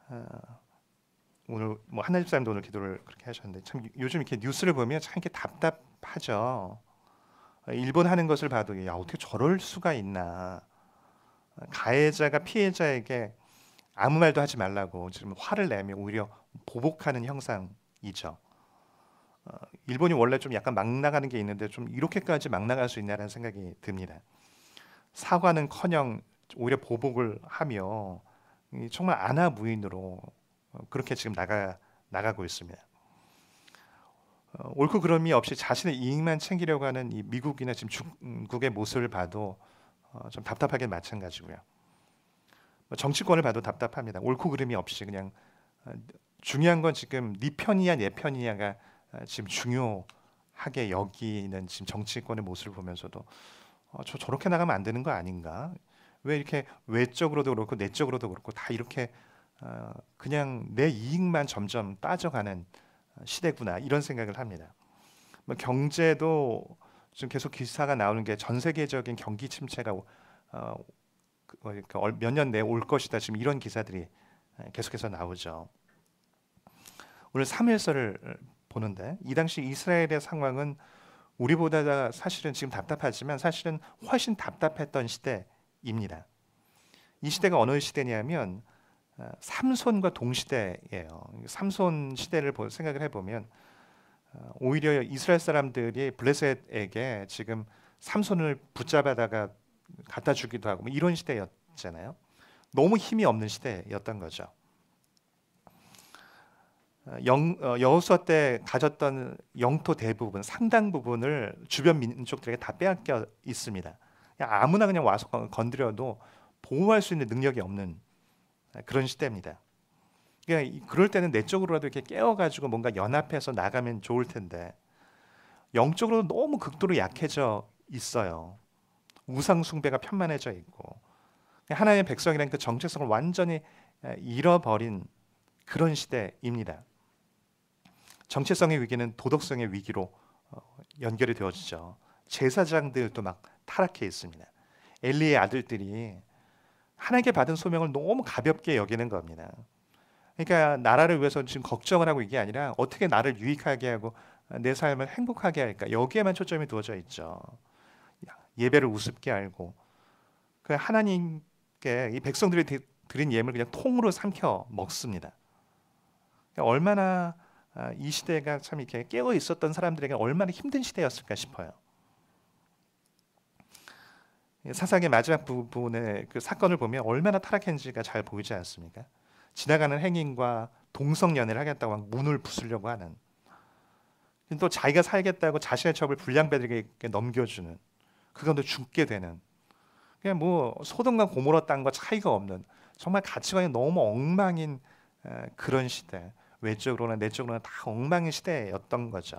어, 오늘 뭐 하나님 집사님도 오늘 기도를 그렇게 하셨는데 참 요즘 이렇게 뉴스를 보면 참 이렇게 답답하죠. 일본 하는 것을 봐도 야 어떻게 저럴 수가 있나. 가해자가 피해자에게 아무 말도 하지 말라고 지금 화를 내며 오히려 보복하는 형상이죠. 일본이 원래 좀 약간 막 나가는 게 있는데 좀 이렇게까지 막 나갈 수 있나라는 생각이 듭니다. 사과는커녕 오히려 보복을 하며 정말 안하무인으로 그렇게 지금 나가고 있습니다. 옳고 그름이 없이 자신의 이익만 챙기려고 하는 이 미국이나 지금 중국의 모습을 봐도 좀 답답하게 마찬가지고요. 정치권을 봐도 답답합니다. 옳고 그름이 없이 그냥 중요한 건 지금 네 편이야 내 편이야가 지금 중요하게 여기는 지금 정치권의 모습을 보면서도 저렇게 나가면 안 되는 거 아닌가? 왜 이렇게 외적으로도 그렇고 내적으로도 그렇고 다 이렇게 그냥 내 이익만 점점 따져가는 시대구나 이런 생각을 합니다. 뭐 경제도 지금 계속 기사가 나오는 게 전 세계적인 경기 침체가 몇 년 내에 올 것이다. 지금 이런 기사들이 계속해서 나오죠. 오늘 3일서를 보는데 이 당시 이스라엘의 상황은 우리보다 사실은 지금 답답하지만 사실은 훨씬 답답했던 시대입니다. 이 시대가 어느 시대냐면 삼손과 동시대예요. 삼손 시대를 생각을 해보면 오히려 이스라엘 사람들이 블레셋에게 지금 삼손을 붙잡아다가 갖다 주기도 하고 뭐 이런 시대였잖아요. 너무 힘이 없는 시대였던 거죠. 여호수아 때 가졌던 영토 대부분, 상당 부분을 주변 민족들에게 다 빼앗겨 있습니다. 그냥 아무나 그냥 와서 건드려도 보호할 수 있는 능력이 없는 그런 시대입니다. 그러니까 그럴 때는 내적으로라도 이렇게 깨워가지고 뭔가 연합해서 나가면 좋을 텐데 영적으로 너무 극도로 약해져 있어요. 우상 숭배가 편만해져 있고 하나님의 백성이라는 그 정체성을 완전히 잃어버린 그런 시대입니다. 정체성의 위기는 도덕성의 위기로 연결이 되어지죠. 제사장들도 막 타락해 있습니다. 엘리의 아들들이 하나님께 받은 소명을 너무 가볍게 여기는 겁니다. 그러니까 나라를 위해서 지금 걱정을 하고 이게 아니라 어떻게 나를 유익하게 하고 내 삶을 행복하게 할까 여기에만 초점이 두어져 있죠. 예배를 우습게 알고 그 하나님께 이 백성들이 드린 예물 그냥 통으로 삼켜 먹습니다. 그러니까 얼마나 이 시대가 참 이렇게 깨어 있었던 사람들에게 얼마나 힘든 시대였을까 싶어요. 사사기 마지막 부분의 그 사건을 보면 얼마나 타락했는지가 잘 보이지 않습니까? 지나가는 행인과 동성연애를 하겠다고 막 문을 부수려고 하는, 또 자기가 살겠다고 자신의 첩을 불량배들에게 넘겨주는, 그건 또 죽게 되는, 그냥 뭐 소돔과 고모라 땅과 차이가 없는 정말 가치관이 너무 엉망인 그런 시대, 외적으로나 내적으로나 다 엉망인 시대였던 거죠.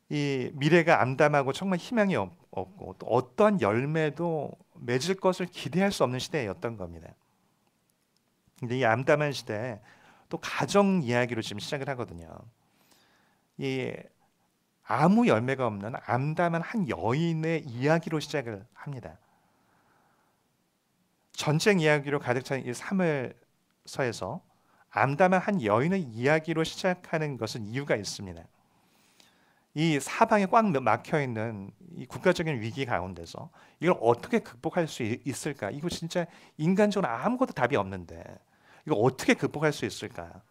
이 미래가 암담하고 정말 희망이 없고 또 어떠한 열매도 맺을 것을 기대할 수 없는 시대였던 겁니다. 근데 이 암담한 시대에 또 가정 이야기로 지금 시작을 하거든요. 이 아무 열매가 없는 암담한 한 여인의 이야기로 시작을 합니다. 전쟁 이야기로 가득 찬 이 사무엘서에서 암담한 한 여인의 이야기로 시작하는 것은 이유가 있습니다. 이 사방에 꽉 막혀 있는 이 국가적인 위기 가운데서 이걸 어떻게 극복할 수 있을까? 이거 진짜 인간적으로 아무것도 답이 없는데 이거 어떻게 극복할 수 있을까?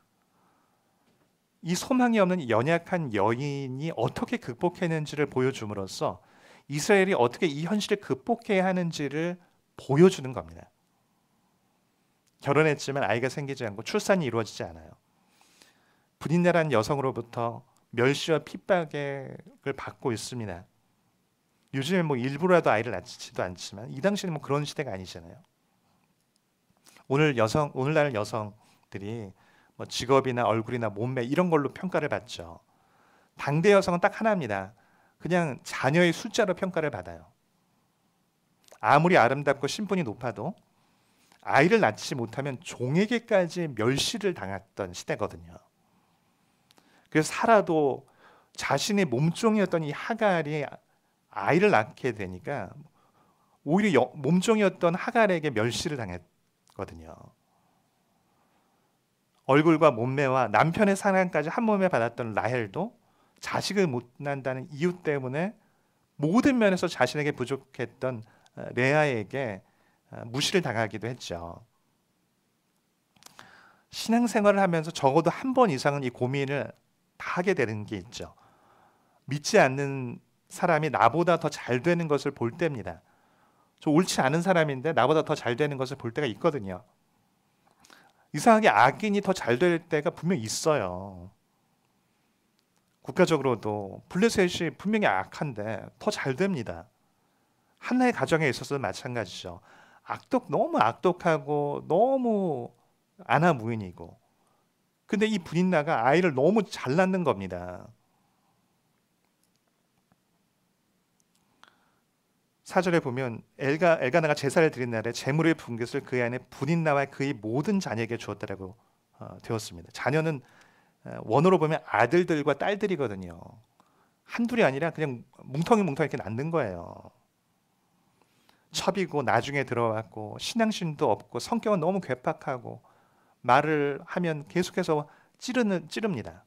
이 소망이 없는 연약한 여인이 어떻게 극복했는지를 보여줌으로써 이스라엘이 어떻게 이 현실을 극복해야 하는지를 보여주는 겁니다. 결혼했지만 아이가 생기지 않고 출산이 이루어지지 않아요. 불임자란 여성으로부터 멸시와 핍박을 받고 있습니다. 요즘에 뭐 일부라도 아이를 낳지도 않지만 이 당시에는 뭐 그런 시대가 아니잖아요. 오늘날 여성들이 뭐 직업이나 얼굴이나 몸매 이런 걸로 평가를 받죠. 당대 여성은 딱 하나입니다. 그냥 자녀의 숫자로 평가를 받아요. 아무리 아름답고 신분이 높아도 아이를 낳지 못하면 종에게까지 멸시를 당했던 시대거든요. 그래서 사라도 자신의 몸종이었던 이 하갈이 아이를 낳게 되니까 오히려 몸종이었던 하갈에게 멸시를 당했던 거든요. 얼굴과 몸매와 남편의 사랑까지 한 몸에 받았던 라헬도 자식을 못 낳는다는 이유 때문에 모든 면에서 자신에게 부족했던 레아에게 무시를 당하기도 했죠. 신앙생활을 하면서 적어도 한 번 이상은 이 고민을 다 하게 되는 게 있죠. 믿지 않는 사람이 나보다 더 잘 되는 것을 볼 때입니다. 저 옳지 않은 사람인데 나보다 더 잘 되는 것을 볼 때가 있거든요. 이상하게 악인이 더 잘 될 때가 분명히 있어요. 국가적으로도 블레셋이 분명히 악한데 더 잘 됩니다. 한나의 가정에 있어서도 마찬가지죠. 너무 악독하고 너무 아나무인이고, 근데 이 분인나가 아이를 너무 잘 낳는 겁니다. 사절에 보면 엘가나가 제사를 드린 날에 재물을 부은 것을 그의 아내 분인나와 그의 모든 자녀에게 주었다라고 되었습니다. 자녀는 원어로 보면 아들들과 딸들이거든요. 한둘이 아니라 그냥 뭉텅이 이렇게 낳는 거예요. 첩이고 나중에 들어왔고 신앙심도 없고 성격은 너무 괴팍하고 말을 하면 계속해서 찌릅니다.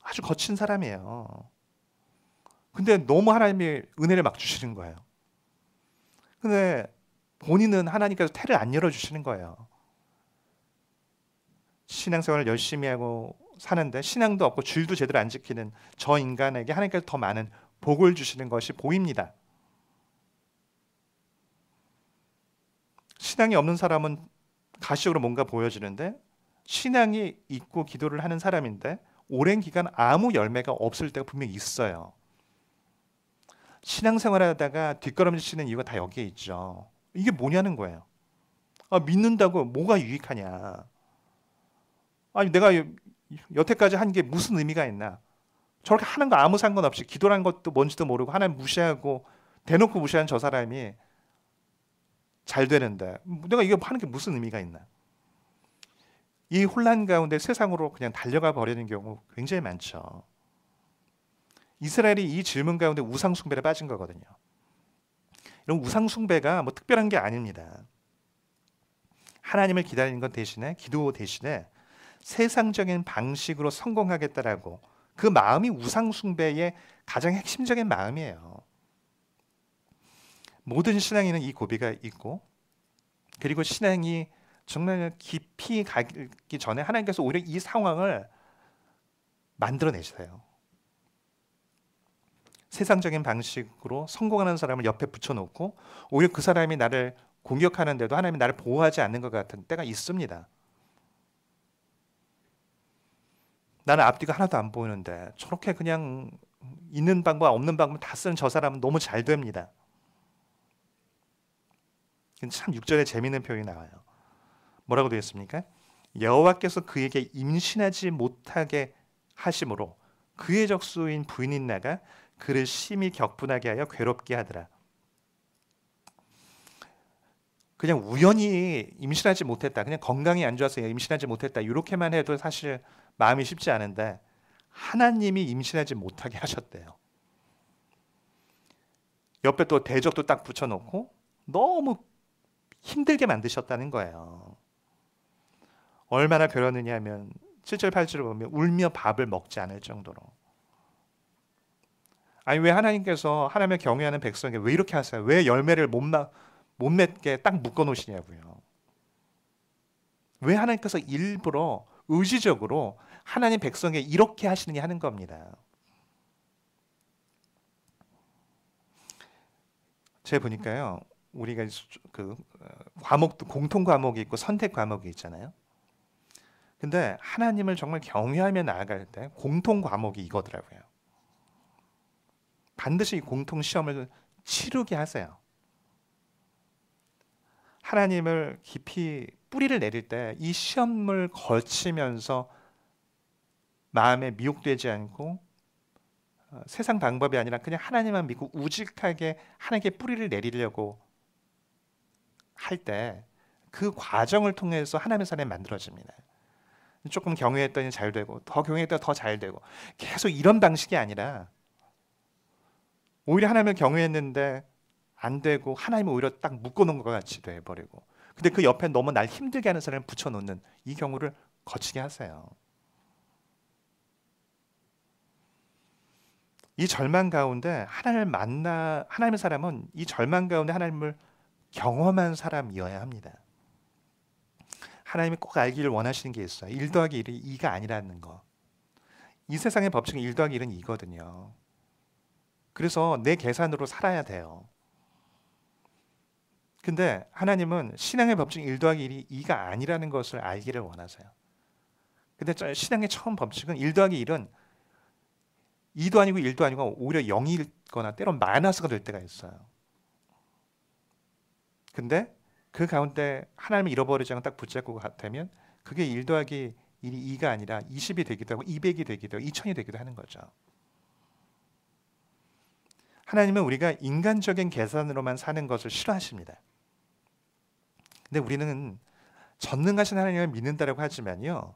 아주 거친 사람이에요. 근데 너무 하나님이 은혜를 막 주시는 거예요. 근데 본인은 하나님께서 태를 안 열어주시는 거예요. 신앙생활을 열심히 하고 사는데 신앙도 없고 주일도 제대로 안 지키는 저 인간에게 하나님께서 더 많은 복을 주시는 것이 보입니다. 신앙이 없는 사람은 가시적으로 뭔가 보여지는데, 신앙이 있고 기도를 하는 사람인데 오랜 기간 아무 열매가 없을 때가 분명히 있어요. 신앙생활하다가 뒷걸음질 치는 이유가 다 여기에 있죠. 이게 뭐냐는 거예요. 믿는다고 뭐가 유익하냐. 아니 내가 여태까지 한 게 무슨 의미가 있나. 저렇게 하는 거 아무 상관없이 기도라는 것도 뭔지도 모르고 하나님 무시하고 대놓고 무시하는 저 사람이 잘 되는데 내가 이거 하는 게 무슨 의미가 있나. 이 혼란 가운데 세상으로 그냥 달려가 버리는 경우 굉장히 많죠. 이스라엘이 이 질문 가운데 우상 숭배에 빠진 거거든요. 이런 우상 숭배가 뭐 특별한 게 아닙니다. 하나님을 기다리는 것 대신에, 기도 대신에 세상적인 방식으로 성공하겠다라고, 그 마음이 우상 숭배의 가장 핵심적인 마음이에요. 모든 신앙인은 이 고비가 있고, 그리고 신앙이 정말 깊이 가기 전에 하나님께서 오히려 이 상황을 만들어내세요. 세상적인 방식으로 성공하는 사람을 옆에 붙여놓고 오히려 그 사람이 나를 공격하는데도 하나님이 나를 보호하지 않는 것 같은 때가 있습니다. 나는 앞뒤가 하나도 안 보이는데 저렇게 그냥 있는 방법 없는 방법 다 쓰는 저 사람은 너무 잘 됩니다. 참 6절에 재미있는 표현이 나와요. 뭐라고 되어 있습니까? 여호와께서 그에게 임신하지 못하게 하심으로 그의 적수인 부인인 나가 그를 심히 격분하게 하여 괴롭게 하더라. 그냥 우연히 임신하지 못했다, 그냥 건강이 안 좋아서 임신하지 못했다, 이렇게만 해도 사실 마음이 쉽지 않은데 하나님이 임신하지 못하게 하셨대요. 옆에 또 대적도 딱 붙여놓고 너무 힘들게 만드셨다는 거예요. 얼마나 괴로웠느냐 하면 7절 8절을 보면 울며 밥을 먹지 않을 정도로. 아니 왜 하나님께서 하나님을 경외하는 백성에게 왜 이렇게 하세요? 왜 열매를 못 맺게 딱 묶어 놓으시냐고요. 왜 하나님께서 일부러 의지적으로 하나님 백성에게 이렇게 하시느냐 하는 겁니다. 제가 보니까요, 우리가 그 과목도 공통 과목이 있고 선택 과목이 있잖아요. 근데 하나님을 정말 경외하며 나아갈 때 공통 과목이 이거더라고요. 반드시 이 공통 시험을 치르게 하세요. 하나님을 깊이 뿌리를 내릴 때 이 시험을 거치면서 마음에 미혹되지 않고 세상 방법이 아니라 그냥 하나님만 믿고 우직하게 하나님께 뿌리를 내리려고 할 때 그 과정을 통해서 하나님의 사람이 만들어집니다. 조금 경외했더니 잘 되고 더 경외했더니 더 잘 되고, 계속 이런 방식이 아니라 오히려 하나님을 경외했는데 안 되고 하나님을 오히려 딱 묶어놓은 것 같이 돼버리고, 근데 그 옆에 너무 날 힘들게 하는 사람을 붙여놓는 이 경우를 거치게 하세요. 이 절망 가운데 하나님의 사람은 이 절망 가운데 하나님을 경험한 사람이어야 합니다. 하나님이 꼭 알기를 원하시는 게 있어요. 1 더하기 1이 2가 아니라는 거. 이 세상의 법칙은 1 더하기 1은 2거든요. 그래서 내 계산으로 살아야 돼요. 근데 하나님은 신앙의 법칙 1 더하기 1이 2가 아니라는 것을 알기를 원하세요. 근데 신앙의 처음 법칙은 1 더하기 1은 2도 아니고 1도 아니고 오히려 0이거나 때론 마이너스가 될 때가 있어요. 근데 그 가운데 하나님을 잃어버리지 않고 딱 붙잡고 되면 그게 1 더하기 1이 2가 아니라 20이 되기도 하고 200이 되기도 하고 2000이 되기도 하는 거죠. 하나님은 우리가 인간적인 계산으로만 사는 것을 싫어하십니다. 근데 우리는 전능하신 하나님을 믿는다고 하지만요,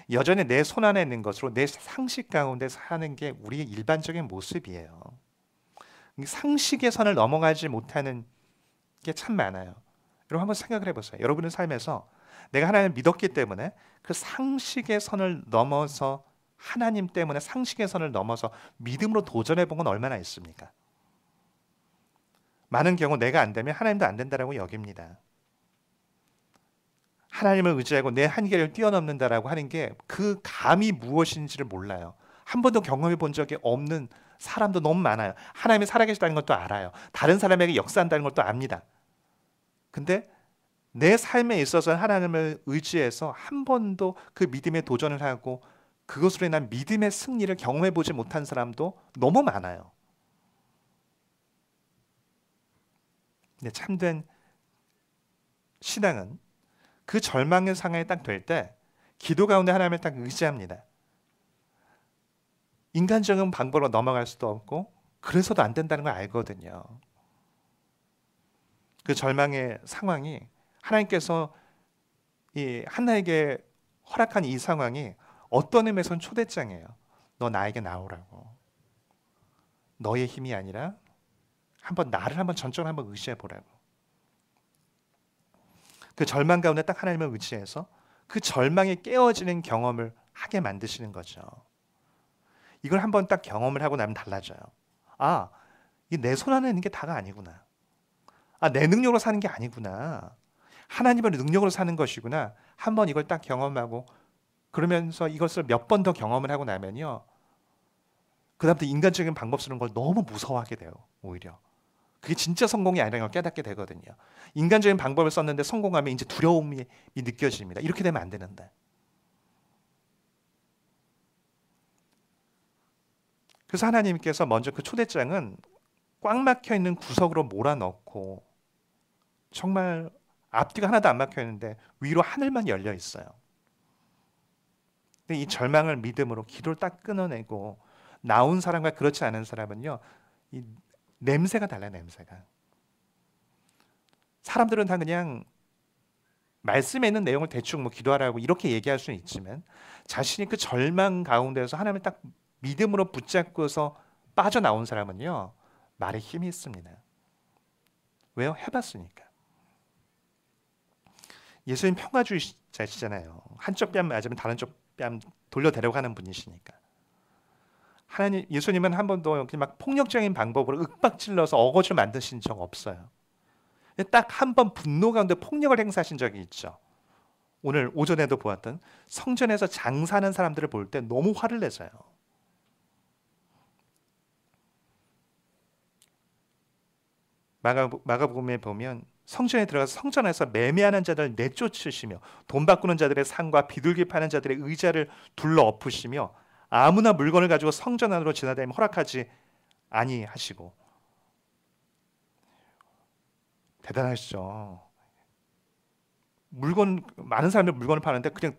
여전히 내 손 안에 있는 것으로 내 상식 가운데 사는 게 우리의 일반적인 모습이에요. 상식의 선을 넘어가지 못하는 게 참 많아요. 여러분 한번 생각을 해보세요. 여러분의 삶에서 내가 하나님을 믿었기 때문에 그 상식의 선을 넘어서 하나님 때문에 상식의 선을 넘어서 믿음으로 도전해 본 건 얼마나 있습니까? 많은 경우 내가 안 되면 하나님도 안 된다라고 여깁니다. 하나님을 의지하고 내 한계를 뛰어넘는다라고 하는 게 그 감이 무엇인지를 몰라요. 한 번도 경험해 본 적이 없는 사람도 너무 많아요. 하나님이 살아계시다는 것도 알아요. 다른 사람에게 역사한다는 것도 압니다. 근데 내 삶에 있어서 하나님을 의지해서 한 번도 그 믿음에 도전을 하고 그것으로 인한 믿음의 승리를 경험해 보지 못한 사람도 너무 많아요. 근데 참된 신앙은 그 절망의 상황이 딱 될 때 기도 가운데 하나님을 딱 의지합니다. 인간적인 방법으로 넘어갈 수도 없고 그래서도 안 된다는 걸 알거든요. 그 절망의 상황이 하나님께서 이 한나에게 허락한 이 상황이 어떤 의미에서는 초대장이에요. 너 나에게 나오라고. 너의 힘이 아니라 나를 한번 전적으로 한번 의지해 보라고. 그 절망 가운데 딱 하나님을 의지해서 그 절망이 깨어지는 경험을 하게 만드시는 거죠. 이걸 한번 딱 경험을 하고 나면 달라져요. 아, 이 내 손 안에 있는 게 다가 아니구나. 아, 내 능력으로 사는 게 아니구나. 하나님의 능력으로 사는 것이구나. 한번 이걸 딱 경험하고 그러면서 이것을 몇 번 더 경험을 하고 나면요, 그 다음부터 인간적인 방법 쓰는 걸 너무 무서워하게 돼요. 오히려 그게 진짜 성공이 아니라는 걸 깨닫게 되거든요. 인간적인 방법을 썼는데 성공하면 이제 두려움이 느껴집니다. 이렇게 되면 안 되는데. 그래서 하나님께서 먼저 그 초대장은 꽉 막혀 있는 구석으로 몰아넣고 정말 앞뒤가 하나도 안 막혀 있는데 위로 하늘만 열려 있어요. 근데 이 절망을 믿음으로 기도를 딱 끊어내고 나온 사람과 그렇지 않은 사람은요, 이 냄새가 달라요. 냄새가. 사람들은 다 그냥 말씀에 있는 내용을 대충 뭐 기도하라고 이렇게 얘기할 수는 있지만 자신이 그 절망 가운데서 하나님을 딱 믿음으로 붙잡고서 빠져나온 사람은요, 말에 힘이 있습니다. 왜요? 해봤으니까. 예수님 평화주의자시잖아요. 한쪽 뺨 맞으면 다른 쪽 뺨 돌려대려고 하는 분이시니까. 예수님은 한 번도 막 폭력적인 방법으로 윽박질러서 어거지를 만드신 적 없어요. 딱 한 번 분노 가운데 폭력을 행사하신 적이 있죠. 오늘 오전에도 보았던 성전에서 장사하는 사람들을 볼 때 너무 화를 내서요. 마가복음에 보면 성전에 들어가서 성전에서 매매하는 자들을 내쫓으시며 돈 바꾸는 자들의 상과 비둘기 파는 자들의 의자를 둘러 엎으시며 아무나 물건을 가지고 성전 안으로 지나다니면 허락하지 아니하시고. 대단하시죠. 많은 사람들이 물건을 파는데 그냥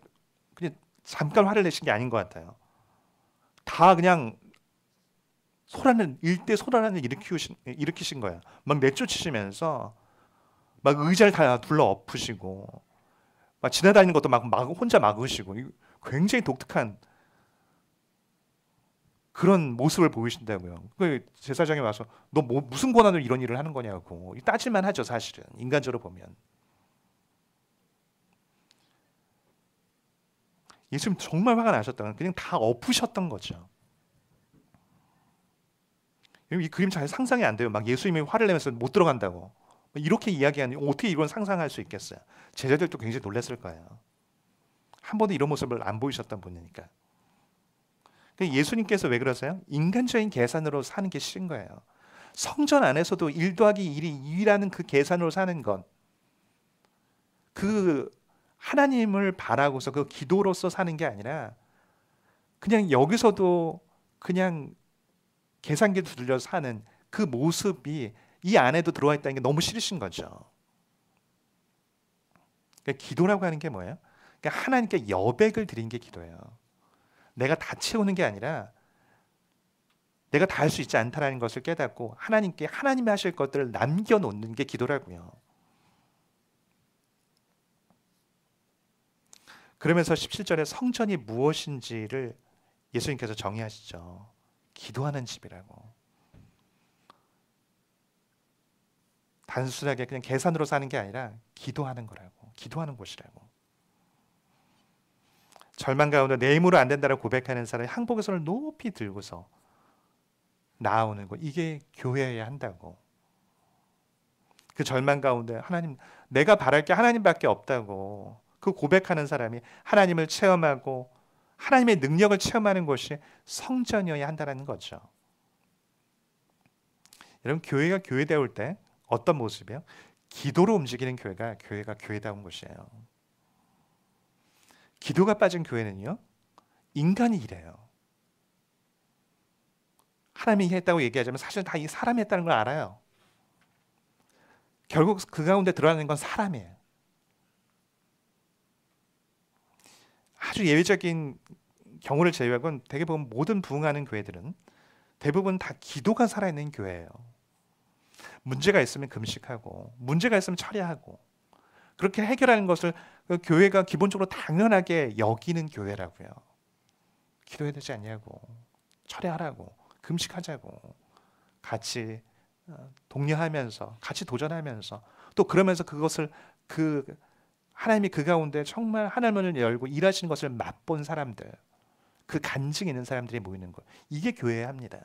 잠깐 화를 내신 게 아닌 것 같아요. 다 그냥 일대 소란을 일으키신 거예요. 막 내쫓으시면서 막 의자를 다 둘러 엎으시고 막 지나다니는 것도 막 혼자 막으시고, 굉장히 독특한 그런 모습을 보이신다고요. 그 제사장이 와서 너 무슨 권한으로 이런 일을 하는 거냐고 따질만 하죠. 사실은 인간적으로 보면. 예수님 정말 화가 나셨던 건 그냥 다 엎으셨던 거죠. 이 그림 잘 상상이 안 돼요. 막 예수님이 화를 내면서 못 들어간다고 이렇게 이야기하니 어떻게 이런 상상할 수 있겠어요? 제자들도 굉장히 놀랐을 거예요. 한 번도 이런 모습을 안 보이셨던 분이니까. 예수님께서 왜 그러세요? 인간적인 계산으로 사는 게 싫은 거예요. 성전 안에서도 1 더하기 1이 2라는 그 계산으로 사는 건, 그 하나님을 바라고서 그 기도로서 사는 게 아니라 그냥 여기서도 그냥 계산기 두들려 사는 그 모습이 이 안에도 들어와 있다는 게 너무 싫으신 거죠. 그러니까 기도라고 하는 게 뭐예요? 그러니까 하나님께 여백을 드린 게 기도예요. 내가 다 채우는 게 아니라 내가 다 할 수 있지 않다라는 것을 깨닫고 하나님께 하나님이 하실 것들을 남겨놓는 게 기도라고요. 그러면서 17절에 성전이 무엇인지를 예수님께서 정의하시죠. 기도하는 집이라고. 단순하게 그냥 계산으로 사는 게 아니라 기도하는 거라고. 기도하는 곳이라고. 절망 가운데 내 힘으로 안 된다고 고백하는 사람이 항복의 손을 높이 들고서 나아오는 것, 이게 교회여야 한다고. 그 절망 가운데 하나님, 내가 바랄 게 하나님밖에 없다고 그 고백하는 사람이 하나님을 체험하고 하나님의 능력을 체험하는 것이 성전이어야 한다는 거죠. 여러분, 교회가 교회다울 때 어떤 모습이에요? 기도로 움직이는 교회가 교회다운 것이에요. 기도가 빠진 교회는요, 인간이 이래요. 하나님이 했다고 얘기하자면 사실 다 이 사람이 했다는 걸 알아요. 결국 그 가운데 들어가는 건 사람이에요. 아주 예외적인 경우를 제외하고는 대개 보면 모든 부흥하는 교회들은 대부분 다 기도가 살아있는 교회예요. 문제가 있으면 금식하고 문제가 있으면 처리하고 그렇게 해결하는 것을 그 교회가 기본적으로 당연하게 여기는 교회라고요. 기도해야 되지 않냐고, 처리하라고, 금식하자고, 같이 독려하면서 같이 도전하면서 또 그러면서 그것을 그 하나님이 그 가운데 정말 하늘문을 열고 일하시는 것을 맛본 사람들, 그 간증 있는 사람들이 모이는 것, 이게 교회여야 합니다.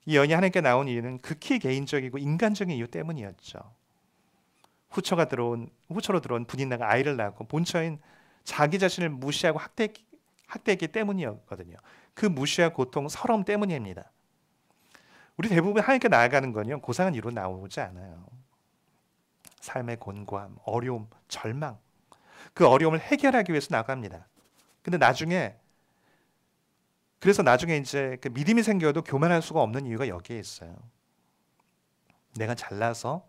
이 연이 하나님께 나온 이유는 극히 개인적이고 인간적인 이유 때문이었죠. 후처로 들어온 분인나가 아이를 낳고 본처인 자기 자신을 무시하고 학대했기 때문이었거든요. 그 무시와 고통, 서러움 때문입니다. 우리 대부분 하나님께 나아가는 건요, 고상한 이유로 나오지 않아요. 삶의 곤고함, 어려움, 절망, 그 어려움을 해결하기 위해서 나갑니다. 근데 그래서 나중에 이제 그 믿음이 생겨도 교만할 수가 없는 이유가 여기에 있어요. 내가 잘나서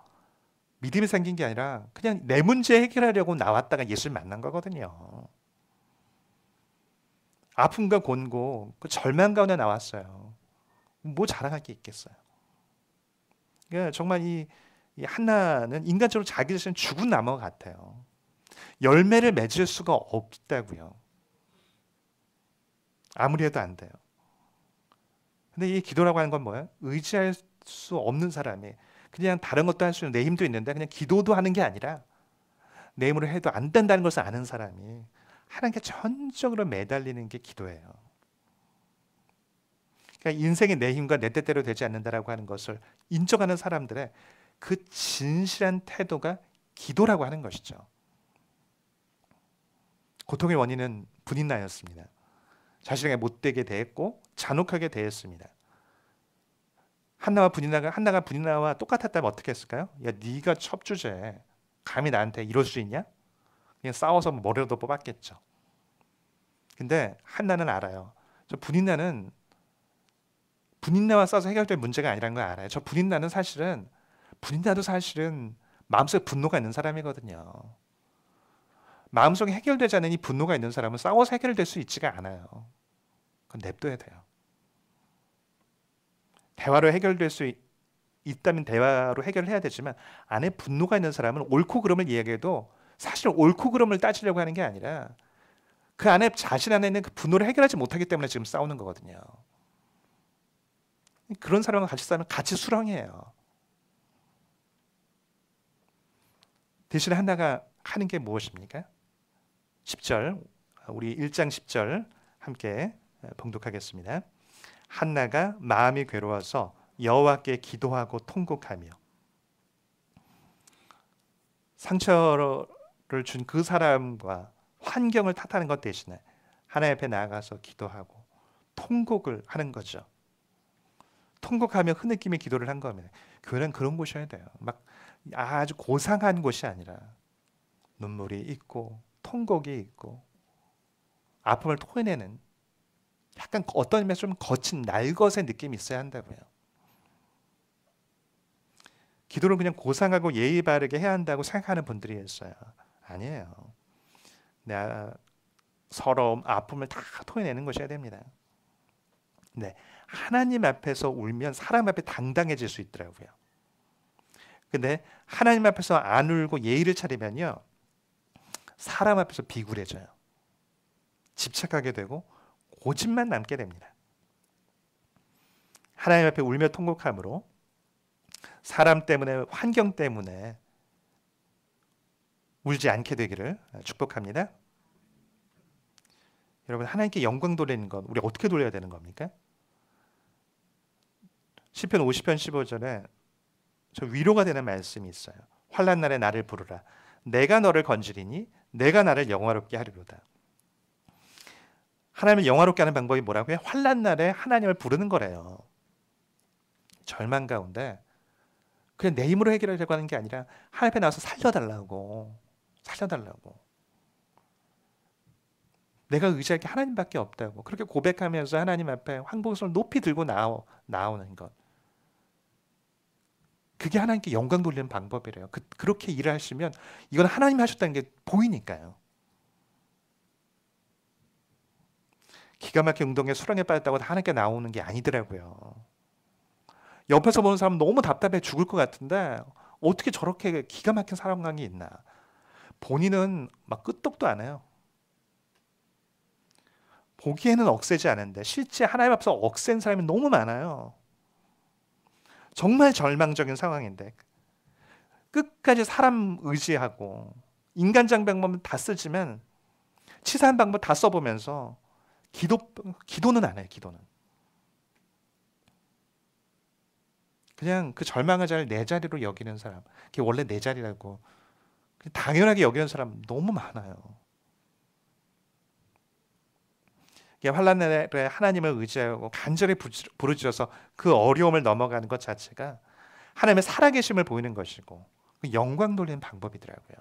믿음이 생긴 게 아니라 그냥 내 문제 해결하려고 나왔다가 예수를 만난 거거든요. 아픔과 곤고, 그 절망 가운데 나왔어요. 뭐 자랑할 게 있겠어요. 그러니까 정말 이 한나는 인간적으로 자기 자신은 죽은 나무와 같아요. 열매를 맺을 수가 없다고요. 아무리 해도 안 돼요. 근데 이 기도라고 하는 건 뭐예요? 의지할 수 없는 사람이 그냥 다른 것도 할 수 있는, 내 힘도 있는데 그냥 기도도 하는 게 아니라 내 힘으로 해도 안 된다는 것을 아는 사람이 하나님께 전적으로 매달리는 게 기도예요. 그러니까 인생이 내 힘과 내 뜻대로 되지 않는다라고 하는 것을 인정하는 사람들의 그 진실한 태도가 기도라고 하는 것이죠. 고통의 원인은 분인나였습니다. 자신에게 못되게 대했고 잔혹하게 대했습니다. 한나가 분인나와 똑같았다면 어떻게 했을까요? 야, 네가 첩주제, 감히 나한테 이럴 수 있냐? 그냥 싸워서 머리라도 뽑았겠죠. 근데 한나는 알아요. 저 분인나와 싸워서 해결될 문제가 아니라는 걸 알아요. 분인나도 사실은 마음속에 분노가 있는 사람이거든요. 마음속에 해결되지 않는 이 분노가 있는 사람은 싸워서 해결될 수 있지가 않아요. 그건 냅둬야 돼요. 대화로 해결될 수 있다면 대화로 해결을 해야 되지만 안에 분노가 있는 사람은 옳고 그름을 이야기해도 사실 옳고 그름을 따지려고 하는 게 아니라 그 안에 자신 안에 있는 그 분노를 해결하지 못하기 때문에 지금 싸우는 거거든요. 그런 사람과 같이 싸우면 같이 수렁해요. 대신에 한나가 하는 게 무엇입니까? 10절, 우리 1장 10절 함께 봉독하겠습니다. 한나가 마음이 괴로워서 여호와께 기도하고 통곡하며. 상처를 준 그 사람과 환경을 탓하는 것 대신에 하나님 앞에 나아가서 기도하고 통곡을 하는 거죠. 통곡하며 흐느끼며 기도를 한 겁니다. 교회는 그런 곳이어야 돼요. 막 아주 고상한 곳이 아니라 눈물이 있고 통곡이 있고 아픔을 토해내는, 약간 어떤 의미에서 좀 거친 날것의 느낌이 있어야 한다고요. 기도를 그냥 고상하고 예의 바르게 해야 한다고 생각하는 분들이 있어요. 아니에요. 내가 서러움, 아픔을 다 토해내는 것이어야 됩니다. 네, 하나님 앞에서 울면 사람 앞에 당당해질 수 있더라고요. 근데 하나님 앞에서 안 울고 예의를 차리면요, 사람 앞에서 비굴해져요. 집착하게 되고 고집만 남게 됩니다. 하나님 앞에 울며 통곡함으로 사람 때문에, 환경 때문에 울지 않게 되기를 축복합니다. 여러분, 하나님께 영광 돌리는 건 우리 어떻게 돌려야 되는 겁니까? 시편 50편 15절에 저 위로가 되는 말씀이 있어요. 환난 날에 나를 부르라. 내가 너를 건지리니 내가 나를 영화롭게 하리로다. 하나님을 영화롭게 하는 방법이 뭐라고요? 환난 날에 하나님을 부르는 거래요. 절망 가운데 그냥 내 힘으로 해결하려고 하는 게 아니라 하나님 앞에 나와서 살려달라고. 내가 의지할 게 하나님밖에 없다고. 그렇게 고백하면서 하나님 앞에 황복선을 높이 들고 나오는 것. 그게 하나님께 영광 돌리는 방법이래요. 그렇게 일을 하시면 이건 하나님이 하셨다는 게 보이니까요. 기가 막힌 운동에 수렁에 빠졌다고 하나님께 나오는 게 아니더라고요. 옆에서 보는 사람은 너무 답답해 죽을 것 같은데 어떻게 저렇게 기가 막힌 상황이 있나. 본인은 막 끄떡도 안 해요. 보기에는 억세지 않은데 실제 하나님 앞에서 억센 사람이 너무 많아요. 정말 절망적인 상황인데 끝까지 사람 의지하고 인간적 방법은 다 쓰지만 치사한 방법 다 써보면서 기도는 안 해요. 기도는 그냥 그 절망의 자리를 내 자리로 여기는 사람, 그게 원래 내 자리라고 당연하게 여기는 사람 너무 많아요. 환난 날에 하나님을 의지하고 간절히 부르짖어서 그 어려움을 넘어가는 것 자체가 하나님의 살아계심을 보이는 것이고 영광 돌리는 방법이더라고요.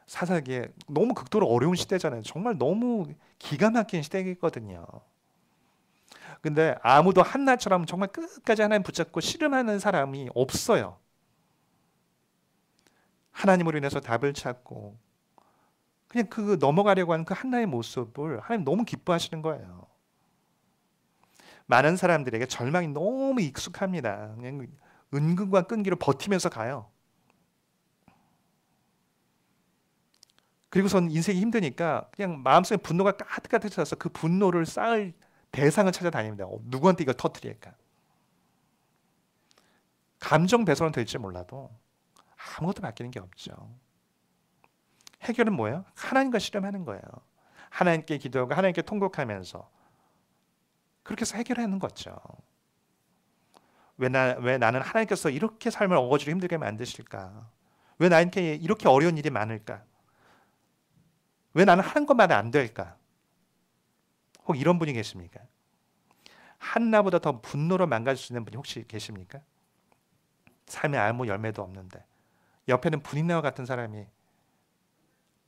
사사기에 너무 극도로 어려운 시대잖아요. 정말 너무 기가 막힌 시대거든요. 근데 아무도 한나처럼 정말 끝까지 하나님 붙잡고 씨름하는 사람이 없어요. 하나님으로 인해서 답을 찾고 그냥 그 넘어가려고 하는 그 한나의 모습을 하나님 너무 기뻐하시는 거예요. 많은 사람들에게 절망이 너무 익숙합니다. 그냥 은근과 끈기로 버티면서 가요. 그리고선 인생이 힘드니까 그냥 마음속에 분노가 가득가득 차서 그 분노를 쌓을 대상을 찾아다닙니다. 누구한테 이걸 터뜨릴까? 감정 배설은 될지 몰라도 아무것도 바뀌는 게 없죠. 해결은 뭐예요? 하나님과 씨름하는 거예요. 하나님께 기도하고 하나님께 통곡하면서 그렇게 해서 해결하는 거죠. 왜 나는 하나님께서 이렇게 삶을 어거지로 힘들게 만드실까? 왜 나한테 이렇게 어려운 일이 많을까? 왜 나는 하는 것만 안 될까? 혹 이런 분이 계십니까? 한나보다 더 분노로 망가질 수 있는 분이 혹시 계십니까? 삶에 아무 열매도 없는데 옆에는 분인나와 같은 사람이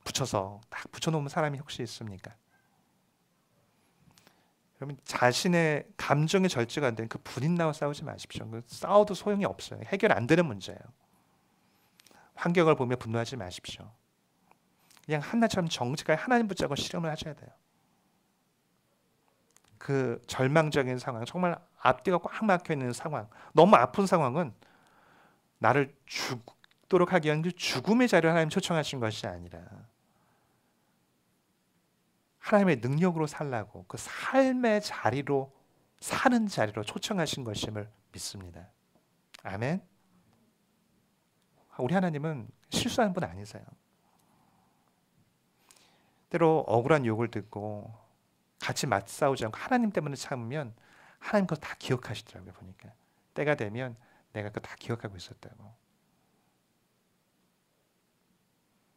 붙여서 딱 붙여놓은 사람이 혹시 있습니까? 여러분, 자신의 감정의 절제가 안 되는 그 분인나와 싸우지 마십시오. 싸워도 소용이 없어요. 해결 안 되는 문제예요. 환경을 보며 분노하지 마십시오. 그냥 한나처럼 정직하게 하나님 붙잡고 실험을 하셔야 돼요. 그 절망적인 상황, 정말 앞뒤가 꽉 막혀 있는 상황, 너무 아픈 상황은 나를 죽도록 하기 위한 그 죽음의 자리를 하나님 초청하신 것이 아니라 하나님의 능력으로 살라고 그 삶의 자리로 사는 자리로 초청하신 것임을 믿습니다. 아멘. 우리 하나님은 실수하는 분 아니세요. 때로 억울한 욕을 듣고 같이 맞싸우지 않고 하나님 때문에 참으면 하나님 그거 다 기억하시더라고요. 보니까 때가 되면 내가 그거 다 기억하고 있었다고.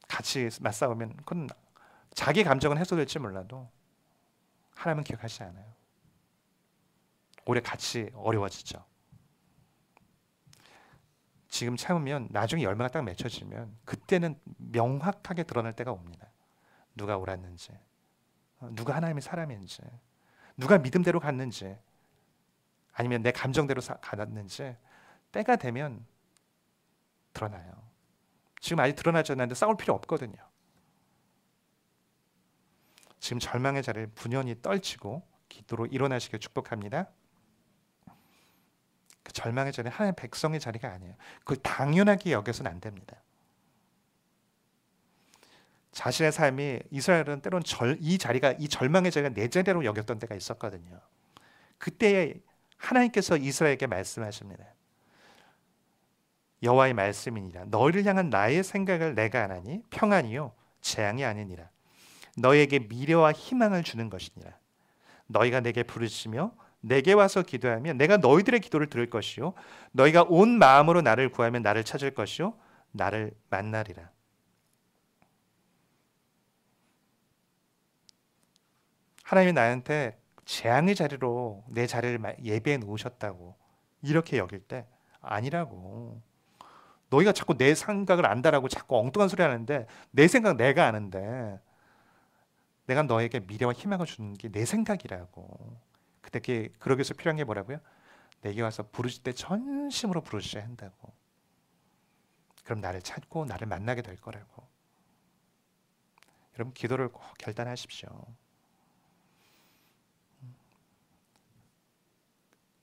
같이 맞싸우면 그건 자기 감정은 해소될지 몰라도 하나님은 기억하시지 않아요. 오래 같이 어려워지죠. 지금 참으면 나중에 열매가 딱 맺혀지면 그때는 명확하게 드러날 때가 옵니다. 누가 옳았는지, 누가 하나님의 사람인지, 누가 믿음대로 갔는지, 아니면 내 감정대로 갔는지 때가 되면 드러나요. 지금 아직 드러나지 않는데 싸울 필요 없거든요. 지금 절망의 자리를 분연히 떨치고 기도로 일어나시길 축복합니다. 그 절망의 자리는 하나님의 백성의 자리가 아니에요. 그걸 당연하게 여겨서는 안 됩니다. 자신의 삶이 이스라엘은 때로는 이 절망의 자리가 내 자리로 여겼던 때가 있었거든요. 그때 하나님께서 이스라엘에게 말씀하십니다. 여호와의 말씀이니라. 너희를 향한 나의 생각을 내가 아나니 평안이요 재앙이 아니니라. 너에게 미래와 희망을 주는 것이니라. 너희가 내게 부르시며 내게 와서 기도하면 내가 너희들의 기도를 들을 것이요 너희가 온 마음으로 나를 구하면 나를 찾을 것이요 나를 만나리라. 하나님이 나한테 재앙의 자리로 내 자리를 예배해 놓으셨다고 이렇게 여길 때 아니라고. 너희가 자꾸 내 생각을 안다라고 자꾸 엉뚱한 소리 하는데 내 생각 내가 아는데 내가 너에게 미래와 희망을 주는 게 내 생각이라고. 그때 그러기 위해서 필요한 게 뭐라고요? 내게 와서 부르실 때 전심으로 부르셔야 한다고. 그럼 나를 찾고 나를 만나게 될 거라고. 여러분 기도를 꼭 결단하십시오.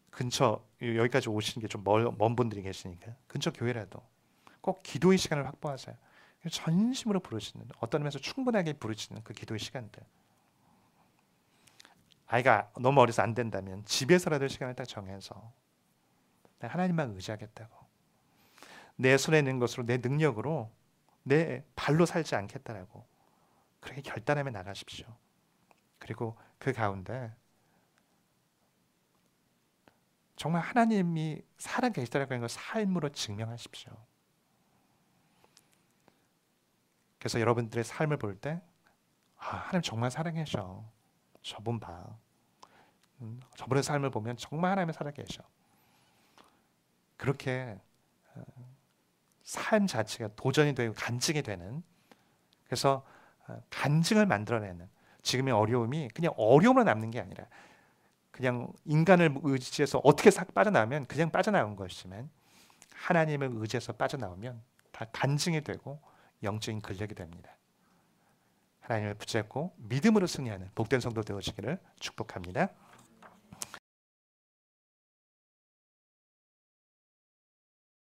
근처 여기까지 오시는 게 좀 먼 분들이 계시니까 근처 교회라도 꼭 기도의 시간을 확보하세요. 전심으로 부르시는, 어떤 의미에서 충분하게 부르시는 그 기도의 시간들. 아이가 너무 어려서 안 된다면 집에서라도 시간을 딱 정해서 하나님만 의지하겠다고. 내 손에 있는 것으로 내 능력으로 내 발로 살지 않겠다라고 그렇게 결단하며 나가십시오. 그리고 그 가운데 정말 하나님이 살아계시다라고 하는 걸 삶으로 증명하십시오. 그래서 여러분들의 삶을 볼 때 하나님 정말 살아계셔. 저분 봐. 저분의 삶을 보면 정말 하나님이 살아계셔. 그렇게 삶 자체가 도전이 되고 간증이 되는, 그래서 간증을 만들어내는, 지금의 어려움이 그냥 어려움으로 남는 게 아니라 그냥 인간을 의지해서 어떻게 빠져나오면 그냥 빠져나온 것이지만 하나님을 의지해서 빠져나오면 다 간증이 되고 영적인 근력이 됩니다. 하나님을 붙잡고 믿음으로 승리하는 복된 성도 되어지기를 축복합니다.